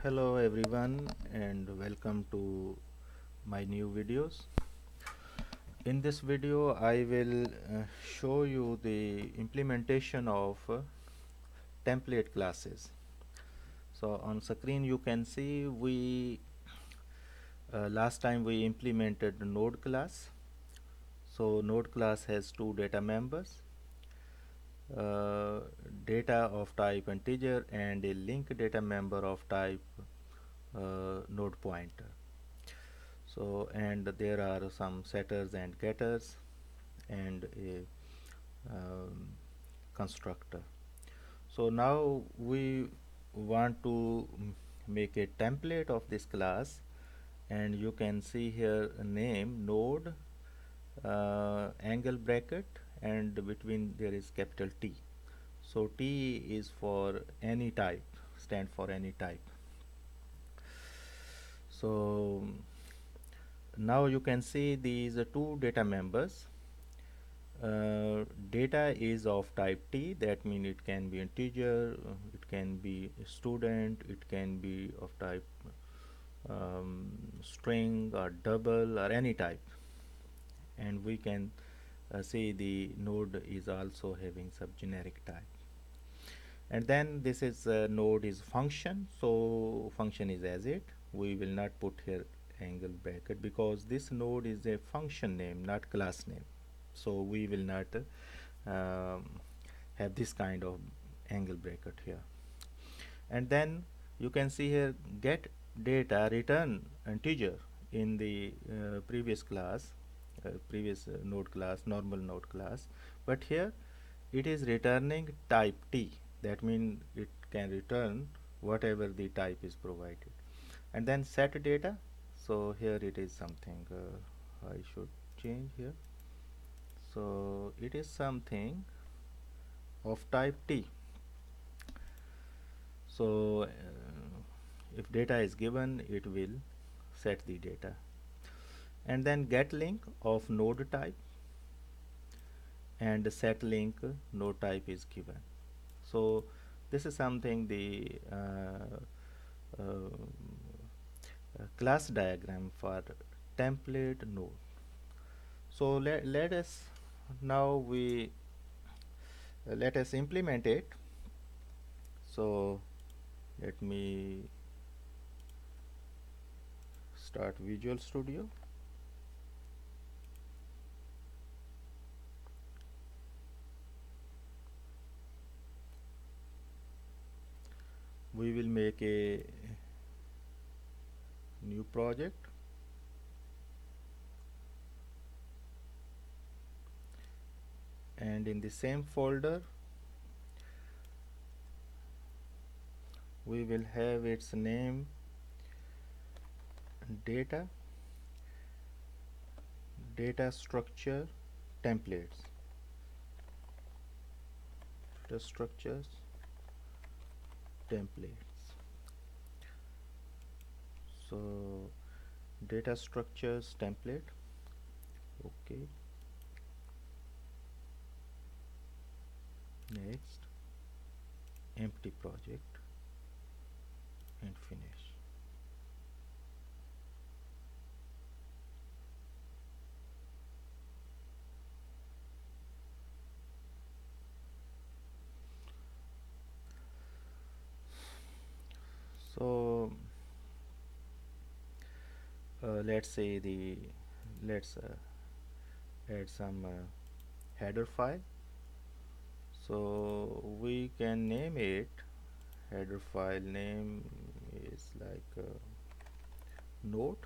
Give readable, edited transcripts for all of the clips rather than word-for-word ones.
Hello everyone and welcome to my new videos. In this video I will show you the implementation of template classes. So on screen you can see we last time we implemented node class. So node class has two data members, uh, data of type integer and a link data member of type node pointer. So and there are some setters and getters and a constructor. So now we want to make a template of this class, and you can see here a name node angle bracket, and between there is capital T. So T is for any type, stand for any type. So now you can see these two data members. Data is of type T, that means it can be integer, it can be a student, it can be of type string or double or any type. And we can see the node is also having some generic type. And then this is node is function, so function is as it. We will not put here angle bracket because this node is a function name, not class name. So we will not um, have this kind of angle bracket here. And then you can see here get data return integer in the previous class, previous node class, normal node class, but here it is returning type T. That means it can return whatever the type is provided. And then set data, so here it is something I should change here. So it is something of type T. So if data is given, it will set the data. And then get link of node type, and set link node type is given. So this is something the class diagram for template node. So let us now we let us implement it. So let me start Visual Studio. We will make a new project, and in the same folder we will have its name data structure templates, data structures templates. So data structures template, okay, next, empty project and finish. So let's say let's add some header file. So we can name it, header file name is like node.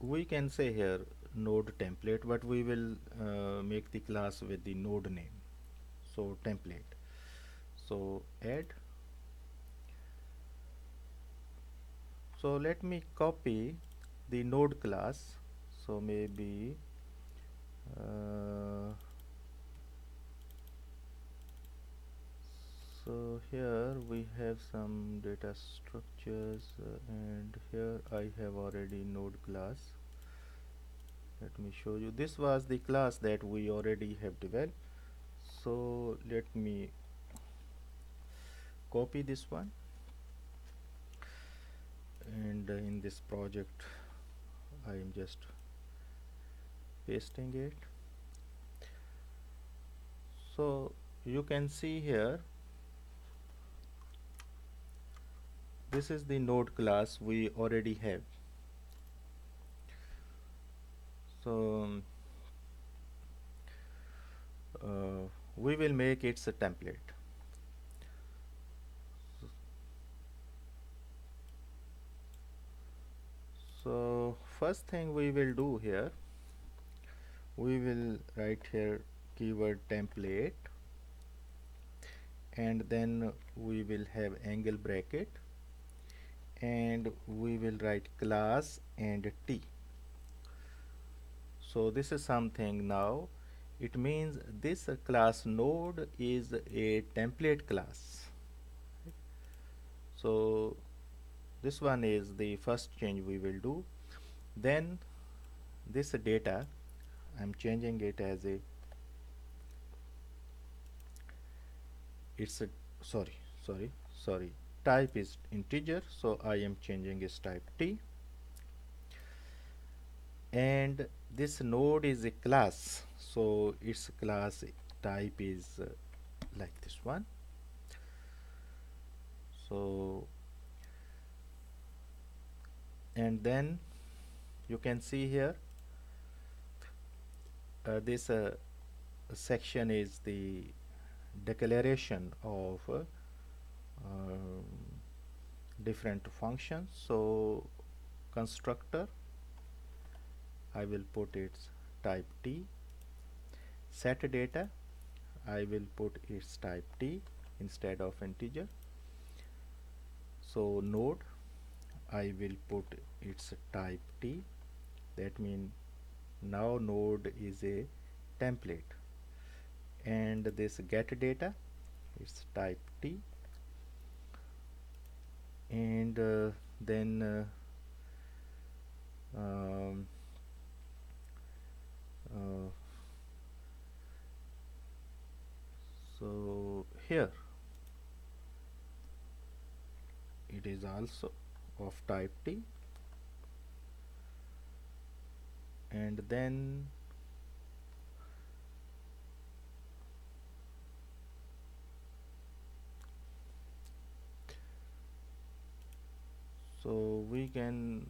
We can say here node template, but we will make the class with the node name, so template. So add. So let me copy the node class. So maybe so here we have some data structures, and here I have already node class. Let me show you. This was the class that we already have developed. So let me copy this one, and in this project I am just pasting it. So you can see here, this is the node class we already have. So we will make its a template. So first thing we will do here, we will write here keyword template, and then we will have angle bracket, and we will write class and t. So this is something now, it means this class node is a template class. So this one is the first change we will do. Then this data, I'm changing it as a, it's a, sorry, type is integer, so I am changing its type t, and this node is a class, so its class type is like this one. So and then you can see here, this section is the declaration of um, different functions. So constructor, I will put its type t. Set data, I will put its type t instead of integer. So node, I will put its type t. That means now node is a template. And this get data, it's type t, and then um, uh, so here it is also of type t, and then so we can,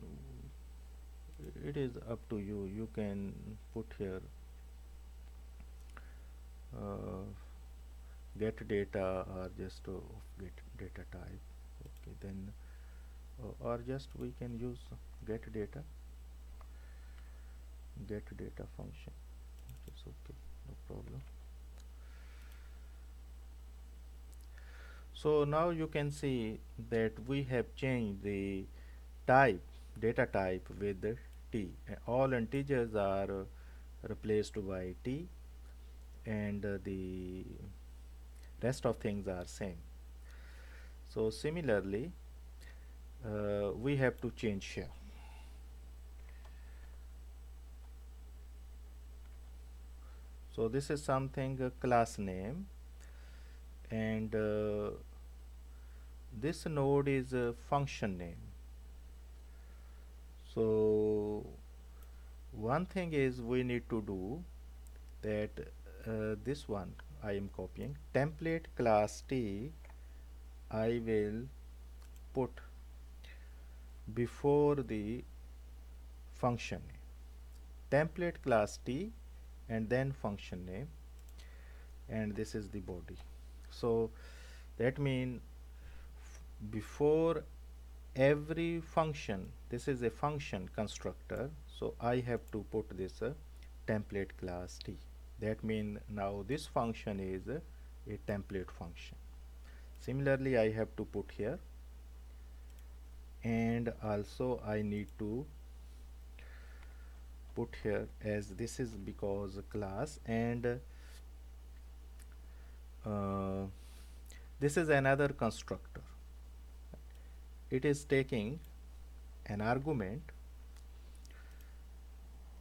it is up to you, you can put here uh, get data or just of get data type. Okay, then or just we can use get data function, which is okay, no problem. So now you can see that we have changed the type, data type with the t. All integers are replaced by t, and the rest of things are same. So similarly, we have to change here. So this is something class name, and this node is a function name. So one thing is we need to do that this one I am copying template class t, I will put before the function name, template class t and then function name, and this is the body. So that means before every function, this is a function constructor, so I have to put this template class t. That means now this function is a template function. Similarly, I have to put here, and also I need to put here, as this is because class, and this is another constructor. It is taking an argument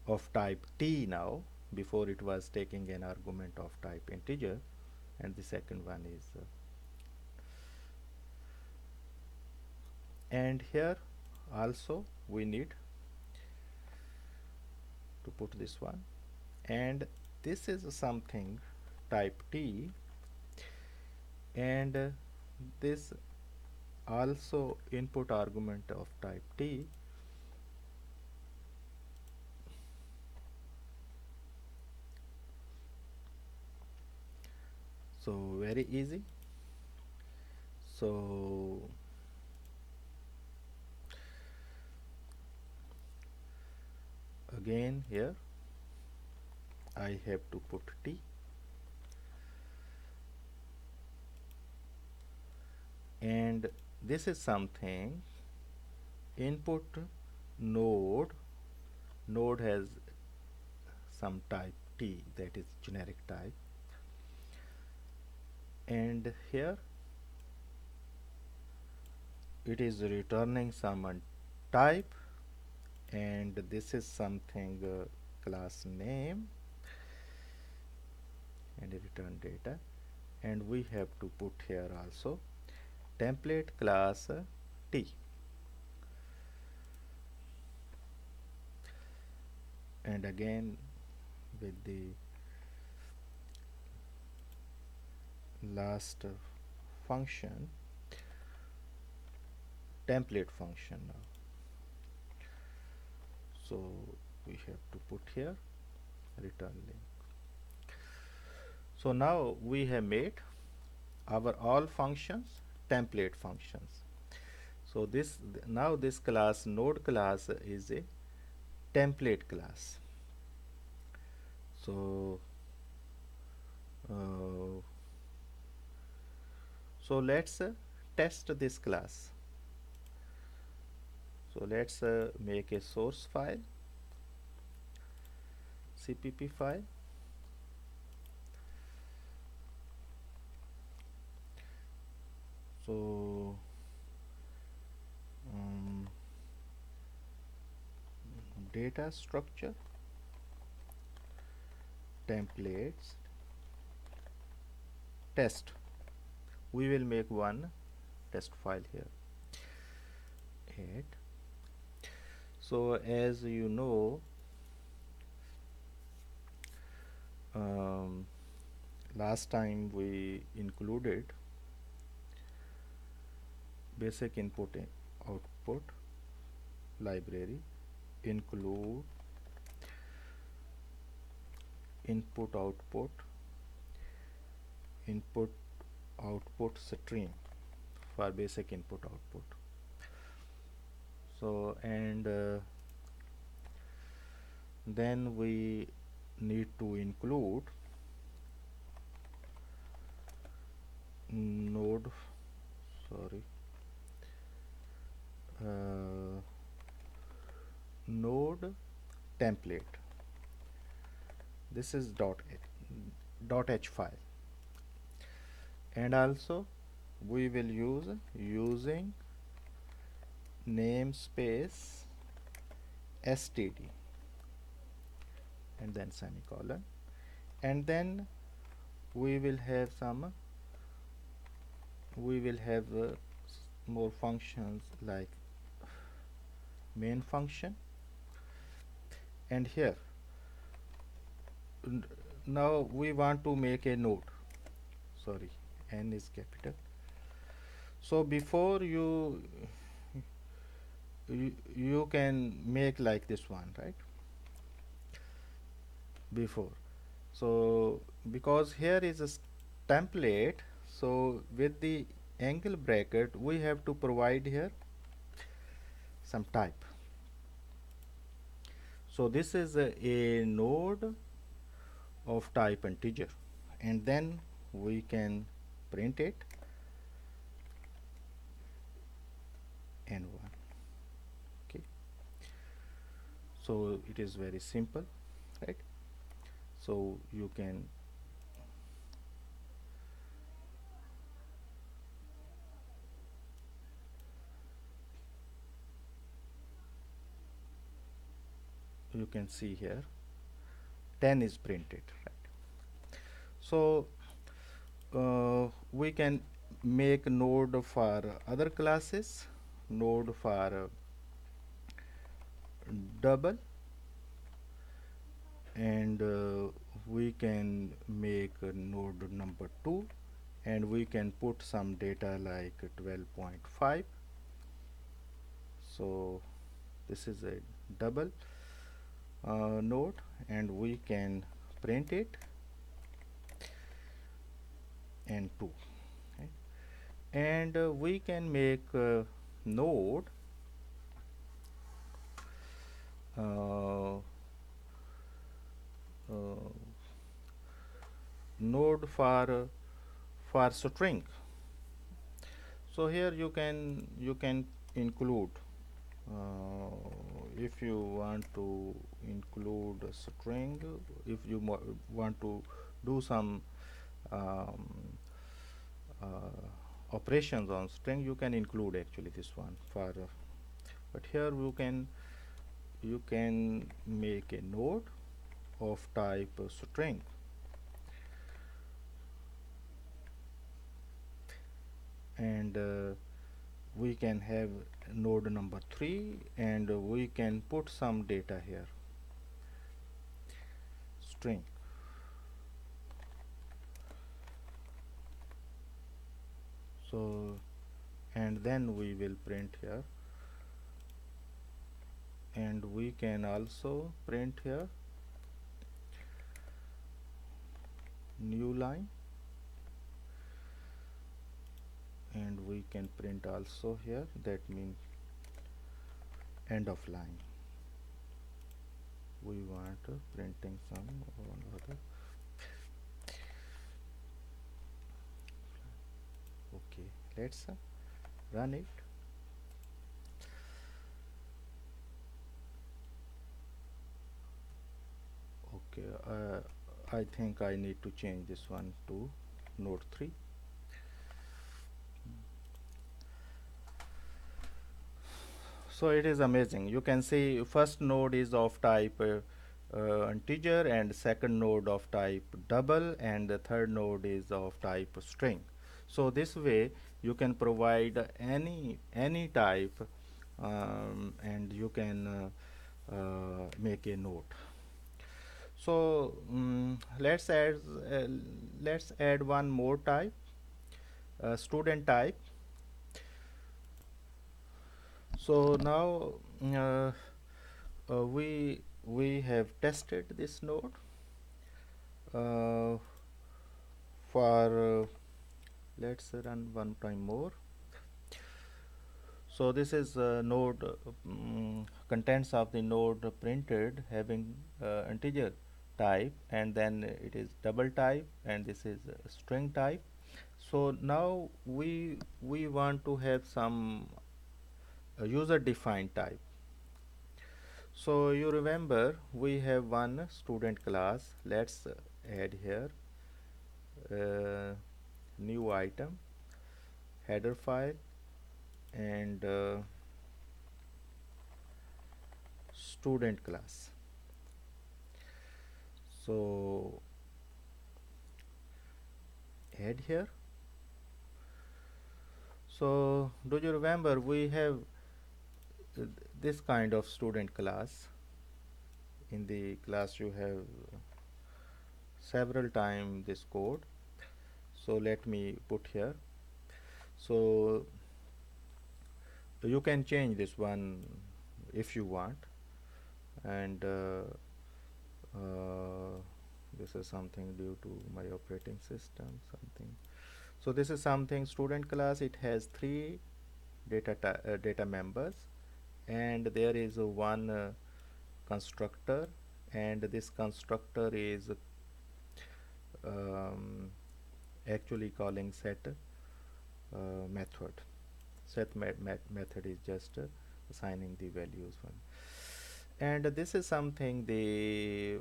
of type t now, before it was taking an argument of type integer. and the second one is and here also we need to put this one, and this is something type T, and this also input argument of type T. So very easy. So again here I have to put T, and this is something input node has some type T, that is generic type, and here it is returning some type, and this is something class name and return data, and we have to put here also template class T, and again with the last function, template function now. So we have to put here return link. So now we have made our all functions template functions. So this now this class node class is a template class. So so let's test this class. So let's make a source file, cpp file, so data structure templates test. We will make one test file here. Add. So as you know, last time we included basic input output library, include input output stream for basic input output. So and then we need to include node node template. This is .h file, and also we will use using namespace std and then semicolon, and then we will have more functions like main function, and here now we want to make a node, sorry, n is capital. So before you can make like this one, right? Before, so because here is a template, so with the angle bracket we have to provide here some type. So this is a node of type integer, and then we can print it n1. Okay, so it is very simple, right? So you can see here 10 is printed, right? So we can make node for other classes, node for double, and we can make node number 2, and we can put some data like 12.5. So this is a double node, and we can print it and 2, right? And we can make node uh, uh, node for string. So here you can include, if you want to include a string, if you want to do some um, operations on string, you can include actually this one for but here you can make a node of type string, and we can have node number 3, and we can put some data here, string. So and then we will print here, and we can also print here new line, and we can print also here, that means end of line. We want printing some or other. Okay, let's run it. Okay, I think I need to change this one to node 3. So it is amazing. You can see first node is of type integer, and second node of type double, and the third node is of type string. So this way you can provide any type, and you can make a node. So let's add one more type, student type. So now we have tested this node uh, for let's run one time more. So this is node contents of the node printed having integer type, and then it is double type, and this is string type. So now we want to have some user defined type. So you remember we have one student class. Let's add here new item, header file, and student class. So add here. So do you remember we have this kind of student class? In the class you have several times this code. So let me put here. So you can change this one if you want, and this is something due to my operating system something. So this is something student class. It has 3 data members, and there is one constructor, and this constructor is actually calling set method. Set method is just assigning the values one, and this is something the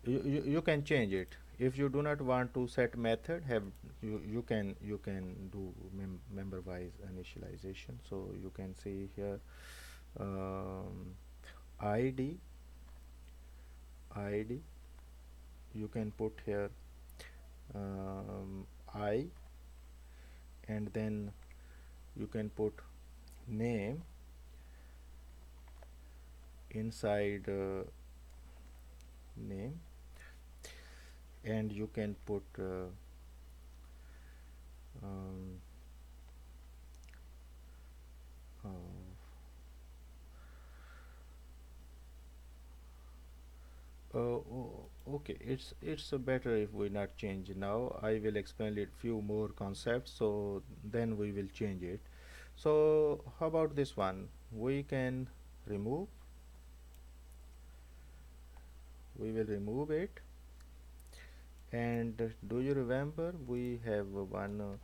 you can change it. If you do not want to set method, have you can do member wise initialization. So you can see here id you can put here I, and then you can put name inside name, and you can put um, uh, okay, it's better if we not change now. I will explain it few more concepts, so then we will change it. So how about this one? We can remove. We will remove it. And do you remember we have one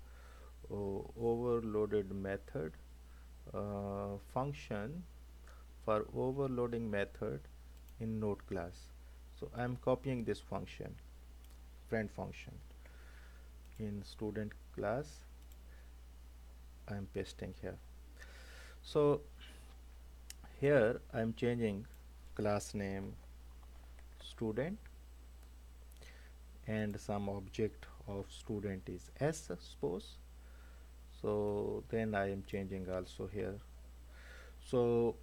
overloaded method function for overloading method in node class. So I am copying this function, friend function, in student class. I am pasting here. So here I am changing class name student, and some object of student is s, suppose. So then I am changing also here. So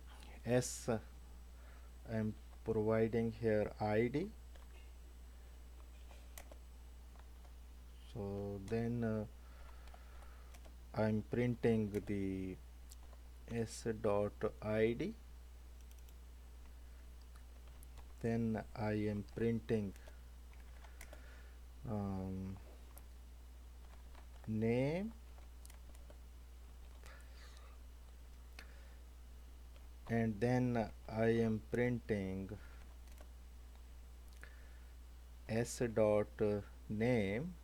s, I am providing here id. So then I'm printing the s dot id. Then I am printing name, and then I am printing s dot name,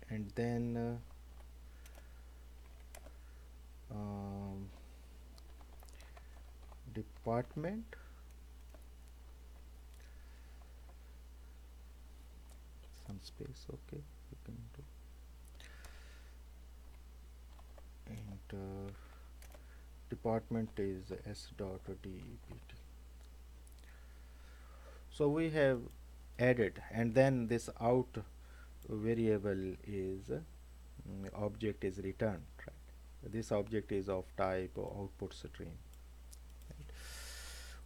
and then department, some space, okay, you can do, and department is s dot dept. So we have added, and then this out variable is object is returned, right? This object is of type output stream, right?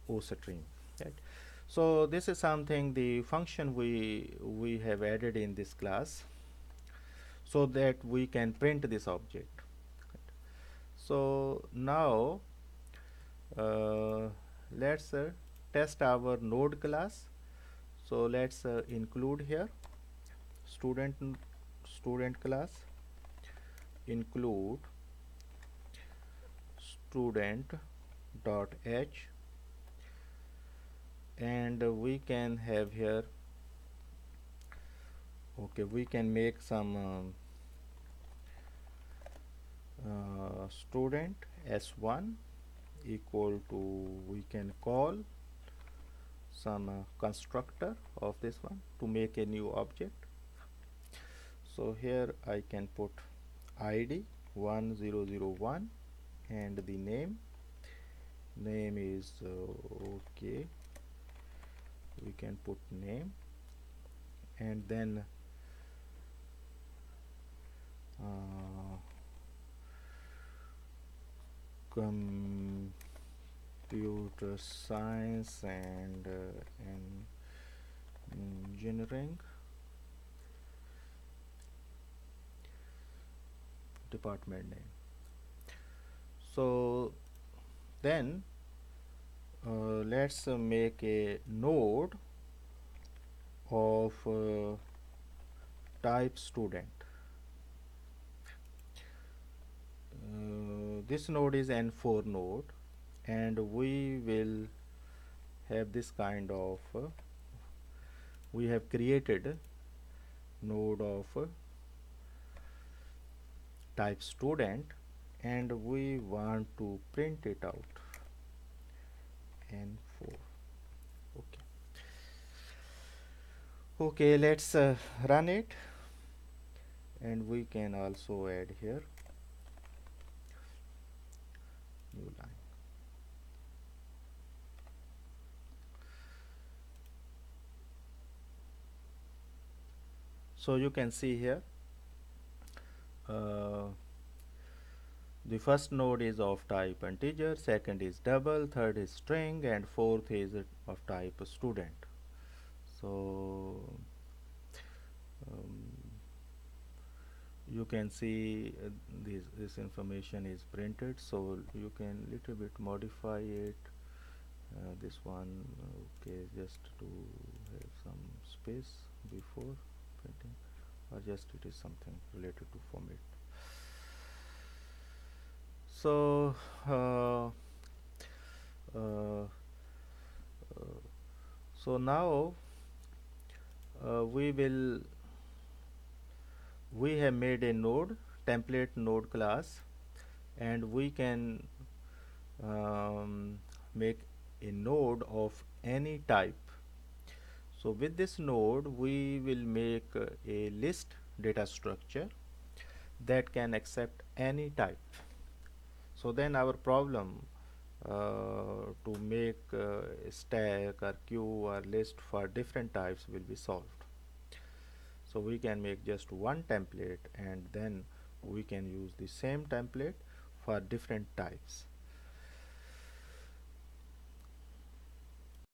O stream, right? So this is something, the function we have added in this class, so that we can print this object, right? So now let's test our node class. So let's include here student class, include student dot h, and we can have here, okay, we can make some student s1 equal to, we can call some constructor of this one to make a new object. So here I can put id 1001, and the name is okay, we can put name, and then computer science and engineering department name. So then let's make a node of type student. This node is n4 node, and we will have this kind of we have created node of type student, and we want to print it out n4. Okay, let's run it, and we can also add here new line. So you can see here uh, the first node is of type integer, second is double, third is string, and fourth is of type student. So um, you can see this information is printed, so you can little bit modify it. This one, okay, just to have some space before printing, or just it is something related to format. So uh, so now we have made a node template node class, and we can make a node of any type. So with this node we will make a list data structure that can accept any type. So then our problem to make a stack or queue or list for different types will be solved. So we can make just one template, and then we can use the same template for different types.